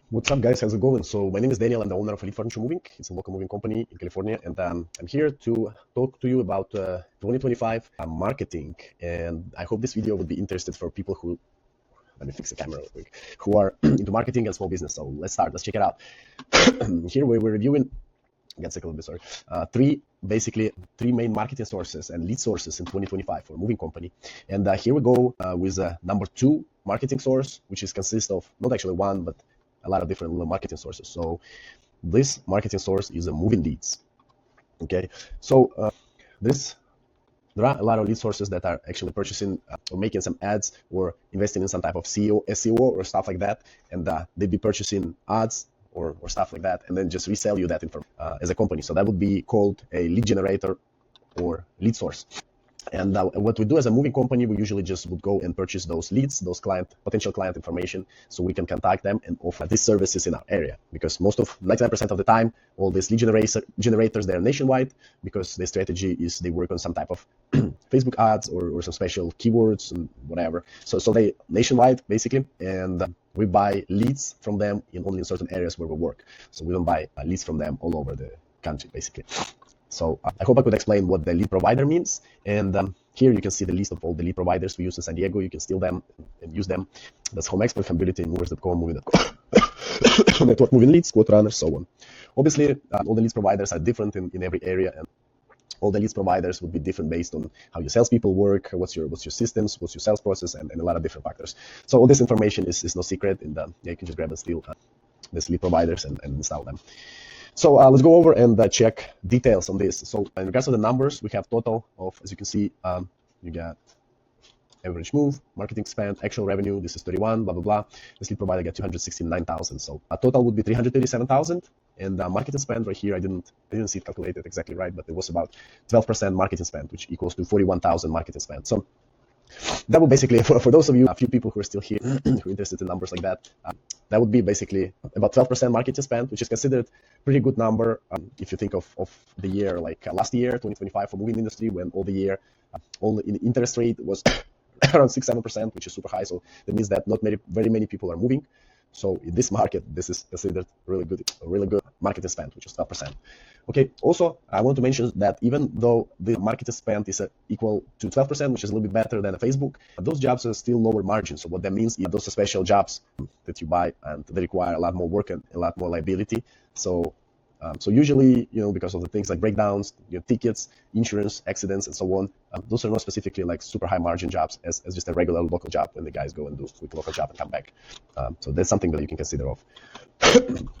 What's up, guys? How's it going? So my name is Daniel. I'm the owner of Elite Furniture Moving. It's a local moving company in California, and I'm here to talk to you about 2025 marketing. And I hope this video would be interested for people who, let me fix the camera real quick, who are into marketing and small business. So let's start. Let's check it out. Here we're reviewing. Get sick a little bit, sorry. Three main marketing sources and lead sources in 2025 for a moving company. And here we go with number 2 marketing source, which is consists of not actually one, but a lot of different little marketing sources. So this marketing source is a moving leads. Okay, so there are a lot of lead sources that are actually purchasing or making some ads or investing in some type of SEO or stuff like that, and they'd be purchasing ads or stuff like that, and then just resell you that information as a company. So that would be called a lead generator or lead source. And what we do as a moving company, we usually just would go and purchase those leads, those potential client information, so we can contact them and offer these services in our area. Because 99% of the time, all these lead generators, they're nationwide, because their strategy is they work on some type of Facebook ads or some special keywords and whatever. So they nationwide basically, and we buy leads from them only in certain areas where we work. So we don't buy leads from them all over the country basically. So I hope I could explain what the lead provider means. And here you can see the list of all the lead providers we use in San Diego. You can steal them and use them. That's Home Expert, Mobility, Movers.com, Moving.com, Network Moving Leads, Quote Runner, so on. Obviously, all the leads providers are different in every area, and all the leads providers would be different based on how your salespeople work, what's your systems, what's your sales process, and a lot of different factors. So all this information is no secret, and you can just grab and steal these lead providers and install them. So let's go over and check details on this. So in regards to the numbers, we have total of, as you can see, you got average move, marketing spend, actual revenue. This is 31, blah, blah, blah. This lead provider got 269,000. So total would be 337,000. And marketing spend right here, I didn't see it calculated exactly right, but it was about 12% marketing spend, which equals to 41,000 marketing spend. So that would basically, for those of you, a few people who are still here, who are interested in numbers like that, that would be basically about 12% marketing spend, which is considered pretty good number if you think of the year like last year, 2025, for moving industry, when all the year, all in interest rate was around 6-7%, which is super high. So that means that not very many people are moving. So in this market, this is considered really good marketing spend, which is 12%. Okay. Also, I want to mention that even though the marketing spend is equal to 12%, which is a little bit better than a Facebook, those jobs are still lower margin. So what that means is those are special jobs that you buy, and they require a lot more work and a lot more liability. So usually, because of the things like breakdowns, tickets, insurance, accidents, and so on, those are not specifically like super high margin jobs as just a regular local job when the guys go and do a quick local job and come back. So that's something that you can consider of.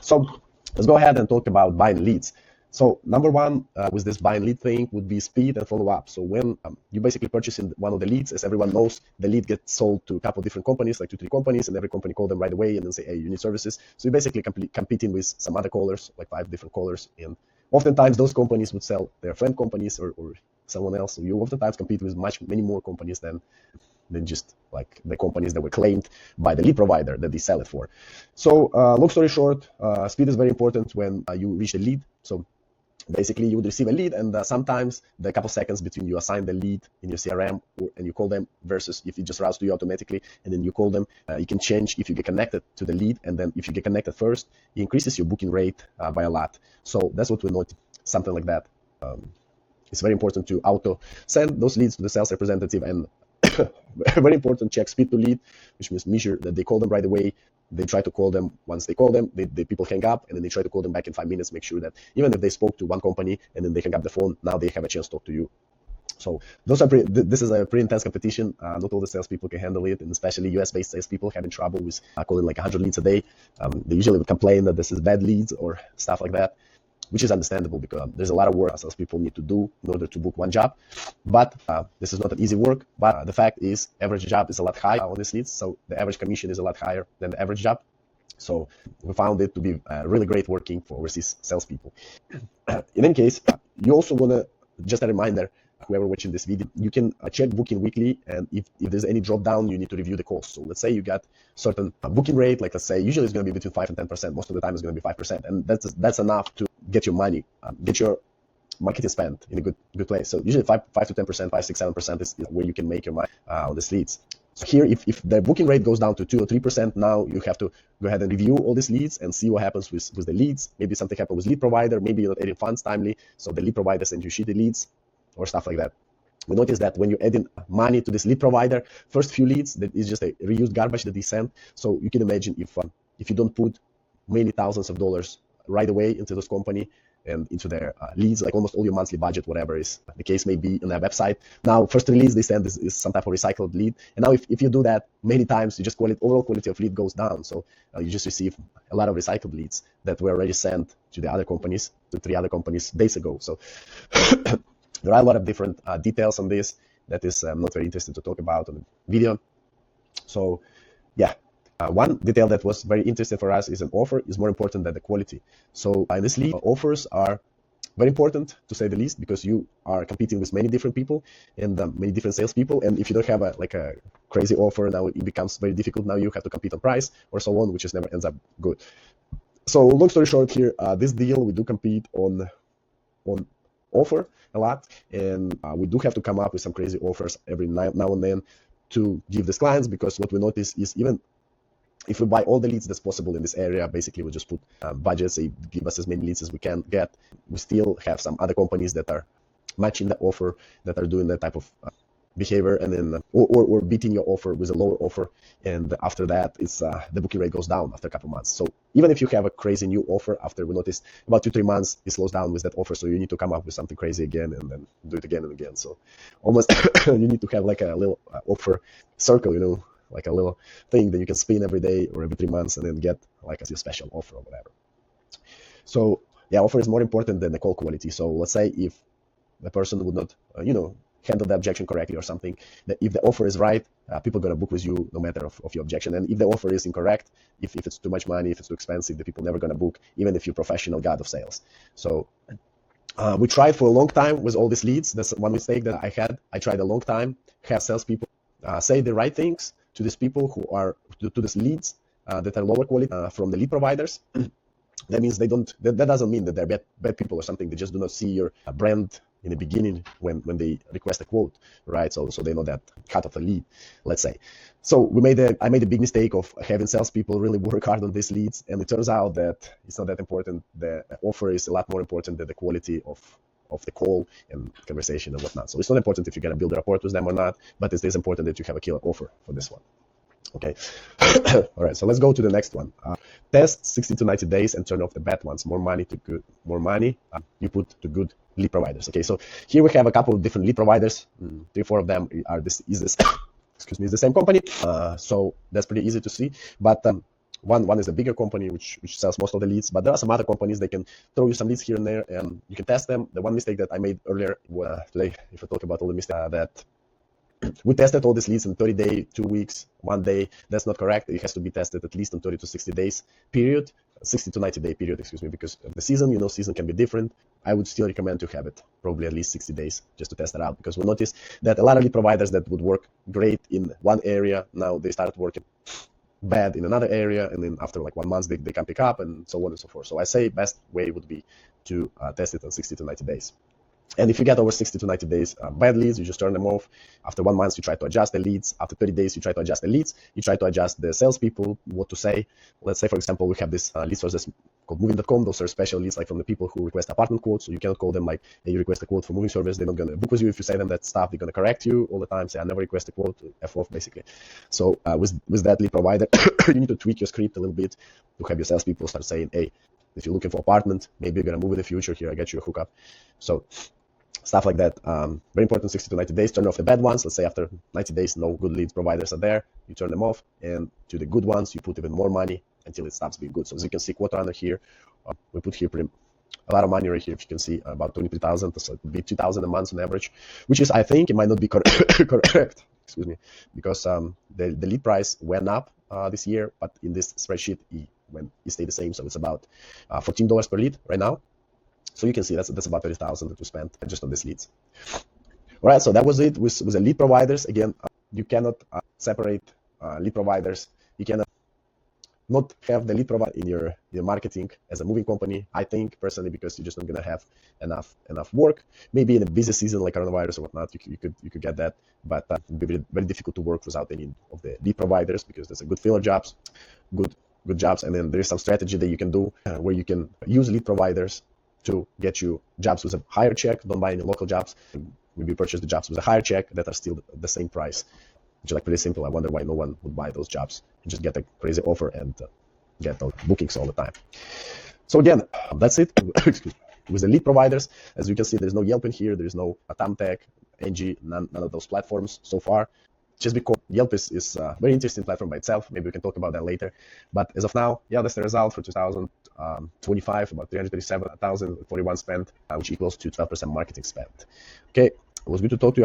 So let's go ahead and talk about buying leads. So number one with this buying lead thing would be speed and follow up. So when you basically purchasing one of the leads, as everyone knows, the lead gets sold to a couple of different companies, like 2-3 companies, and every company call them right away and then say, hey, you need services. So you're basically competing with some other callers, like 5 different callers. And oftentimes those companies would sell their friend companies or someone else. So you oftentimes compete with many more companies than just like the companies that were claimed by the lead provider that they sell it for. So long story short, speed is very important when you reach a lead. So basically, you would receive a lead, and sometimes the couple seconds between you assign the lead in your CRM and you call them versus if it just routes to you automatically and then you call them, you can change if you get connected to the lead, and then if you get connected first, it increases your booking rate by a lot. So that's what we note, something like that. It's very important to auto send those leads to the sales representative, and very important, check speed to lead, which means measure that they call them right away. They try to call them. Once they call them, the people hang up, and then they try to call them back in 5 minutes. Make sure that even if they spoke to one company and then they hang up the phone, now they have a chance to talk to you. So this is a pretty intense competition. Not all the salespeople can handle it, and especially US-based salespeople having trouble with calling like 100 leads a day. They usually would complain that this is bad leads or stuff like that, which is understandable because there's a lot of work salespeople need to do in order to book one job. But this is not an easy work. But the fact is, average job is a lot higher on these leads. So the average commission is a lot higher than the average job. So we found it to be really great working for overseas salespeople. In any case, you also want to, just a reminder, whoever watching this video, you can check booking weekly, and if there's any drop down, you need to review the cost. So let's say you got certain booking rate, like let's say usually it's going to be between 5 and 10%. Most of the time it's going to be 5%, and that's enough to get your money, get your marketing spend in a good place. So usually 5 to 10%, 5, 6, 7% is where you can make your money on these leads. So here, if the booking rate goes down to 2 or 3%, now you have to go ahead and review all these leads and see what happens with the leads. Maybe something happened with lead provider. Maybe you're not adding funds timely, so the lead provider sends you shitty leads or stuff like that. We notice that when you add in money to this lead provider, first few leads, that is just a reused garbage that they send. So you can imagine if you don't put many thousands of dollars right away into this company and into their leads, like almost all your monthly budget, whatever is the case may be in their website. Now, first release they send is some type of recycled lead. And now if you do that many times, you just call it overall quality of lead goes down. So you just receive a lot of recycled leads that were already sent to the other companies, to 3 other companies days ago. So there are a lot of different details on this that is not very interesting to talk about on the video. So yeah, one detail that was very interesting for us is an offer is more important than the quality. So in this lead, offers are very important to say the least, because you are competing with many different people and many different salespeople. And if you don't have a crazy offer, now it becomes very difficult. Now you have to compete on price or so on, which just never ends up good. So long story short here, this deal, we do compete on offer a lot, and we do have to come up with some crazy offers every now and then to give these clients, because what we notice is even if we buy all the leads that's possible in this area, basically we just put budgets, say give us as many leads as we can get, we still have some other companies that are matching the offer, that are doing that type of behavior, and then or beating your offer with a lower offer, and after that it's the booking rate goes down after a couple months. So even if you have a crazy new offer, after we notice about 2-3 months it slows down with that offer, so you need to come up with something crazy again and then do it again and again. So almost you need to have like a little offer circle, you know, like a little thing that you can spin every day or every 3 months and then get like a special offer or whatever. So yeah, offer is more important than the call quality. So let's say if the person would not handle the objection correctly or something, that if the offer is right, people are going to book with you no matter of your objection. And if the offer is incorrect, if it's too much money, if it's too expensive, the people never going to book, even if you're professional god of sales. So we tried for a long time with all these leads. That's one mistake that I had. I tried a long time, have salespeople say the right things to these people who are to these leads that are lower quality from the lead providers. That means they don't. That doesn't mean that they're bad people or something. They just do not see your brand in the beginning when they request a quote, right? So they know that cut of the lead, let's say. So I made a big mistake of having salespeople really work hard on these leads, and it turns out that it's not that important. The offer is a lot more important than the quality of the call and conversation and whatnot. So it's not important if you're gonna build a rapport with them or not, but it is important that you have a killer offer for this one. Okay. All right, so let's go to the next one. Test 60 to 90 days and turn off the bad ones. More money you put to good lead providers. Okay, so here we have a couple of different lead providers. 3-4 of them are this excuse me, is the same company. So that's pretty easy to see. But one is the bigger company which sells most of the leads, but there are some other companies that can throw you some leads here and there, and you can test them. The one mistake that I made earlier today, if I talk about all the mistakes, that we tested all these leads in 30 days, 2 weeks, 1 day. That's not correct. It has to be tested at least in 30 to 60 days period, 60 to 90 day period, excuse me, because the season, season can be different. I would still recommend to have it probably at least 60 days just to test it out, because we noticed that a lot of lead providers that would work great in one area, now they start working bad in another area, and then after like 1 month they can pick up, and so on and so forth. So I say best way would be to test it on 60 to 90 days. And if you get over 60 to 90 days bad leads, you just turn them off. After 1 month, you try to adjust the leads. After 30 days, you try to adjust the leads. You try to adjust the salespeople, what to say. Let's say, for example, we have this lead source that's called moving.com. Those are special leads, like from the people who request apartment quotes. So you cannot call them like, hey, you request a quote for moving service. They're not going to book with you. If you say them that stuff, they're going to correct you all the time. Say, I never request a quote, F off, basically. So with that lead provider, you need to tweak your script a little bit to have your salespeople start saying, hey, if you're looking for apartment, maybe you're going to move in the future. Here, I get you a hookup. So stuff like that. Very important, 60 to 90 days. Turn off the bad ones. Let's say after 90 days, no good leads providers are there. You turn them off. And to the good ones, you put even more money until it stops being good. So as you can see, Quote Runner here, we put here a lot of money right here. If you can see, about 23,000. So it would be 2,000 a month on average, which is, I think, it might not be correct. Excuse me, because the lead price went up this year, but in this spreadsheet, it stayed the same. So it's about $14 per lead right now. So you can see that's about 30,000 that we spent just on these leads. All right, so that was it with the lead providers. Again, you cannot separate lead providers. You cannot not have the lead provider in your marketing as a moving company, I think personally, because you're just not gonna have enough work. Maybe in a busy season like coronavirus or whatnot, you could get that, but it would be very, very difficult to work without any of the lead providers, because there's a good filler jobs, good jobs, and then there's some strategy that you can do where you can use lead providers to get you jobs with a higher check. Don't buy any local jobs. Maybe purchase the jobs with a higher check that are still the same price. Which is like pretty simple. I wonder why no one would buy those jobs. You just get a crazy offer and get those bookings all the time. So again, that's it. With the lead providers, as you can see, there's no Yelp in here. There's no Thumbtack, Angie, none of those platforms so far. Just because Yelp is a very interesting platform by itself. Maybe we can talk about that later. But as of now, yeah, that's the result for 2025, about 337,041 spent, which equals to 12% marketing spend. Okay, it was good to talk to you.